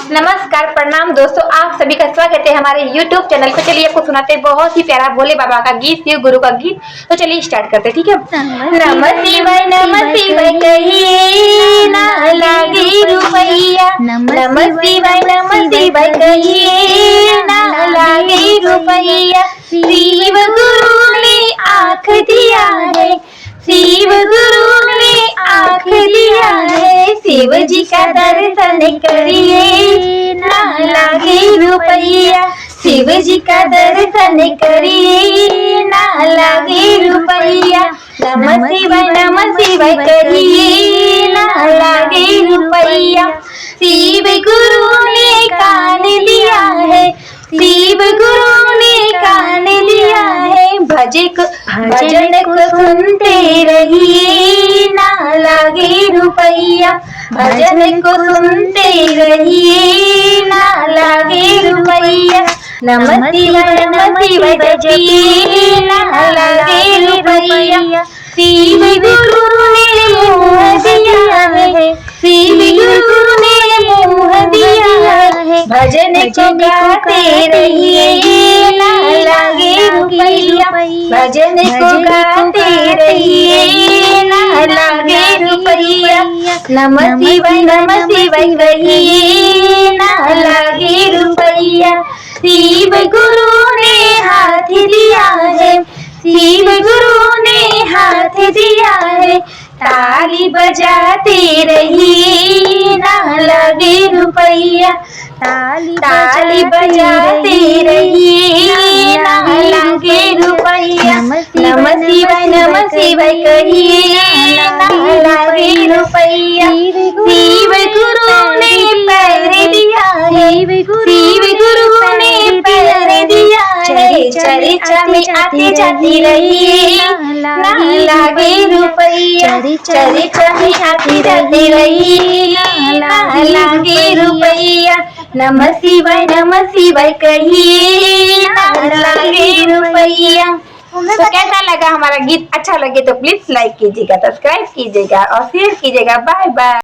नमस्कार, प्रणाम दोस्तों, आप सभी का स्वागत है हमारे YouTube चैनल पर। चलिए आपको सुनाते हैं बहुत ही प्यारा भोले बाबा का गीत, शिव गुरु का गीत। तो चलिए स्टार्ट करते हैं, ठीक है। नमः शिवाय कहिए ना लागे रुपैया, नमः शिवाय कहिए ना लागे रुपैया। शिव गुरु ने आँख दिया है, शिव गुरु ने आँख दिया है, शिव जी का दर्शन करिए ना लागे रुपैया। शिव जी का दर्शन करिए ना लागे रुपैया। नमः शिवाय करिए ना लागे रुपैया। शिव गुरु ने कान दिया है, शिव गुरु ने कान दिया है, भजन को सुनते रहिए ना लागे रुपैया। भजन को सुनते रहिए ना लागे रुपैया। नमः शिवाय बजिए ना लागे रुपैया। शिव गुरु ने मुँह दिया है, शिव गुरु ने मुँह दिया है, भजन को गाते रहिए ना लागे रुपैया। भजन को गाते रहिए ना लागे रुपैया। नमः शिवाय कहिए ना लागे रुपैया। शिव गुरु ने हाथ दिया है, शिव गुरु ने हाथ दिया है, ताली बजाते रहिए ना लागे रुपैया। ताली बजाते रहिए ना लागे रुपैया। नमः शिवाय कहिए ना लागे रुपैया। शिव गुरु ने पैर दिया है, शिव गुरु ने पैर दिया है, चर्चा में आते जाते रहिए ना लागे रुपैया। चर्चा में आते जाते रहिए ना लागे रुपैया। नमः शिवाय कहिए ना लागे रुपैया। तो कैसा लगा हमारा गीत? अच्छा लगे तो प्लीज लाइक कीजिएगा, सब्सक्राइब कीजिएगा और शेयर कीजिएगा। Bye bye.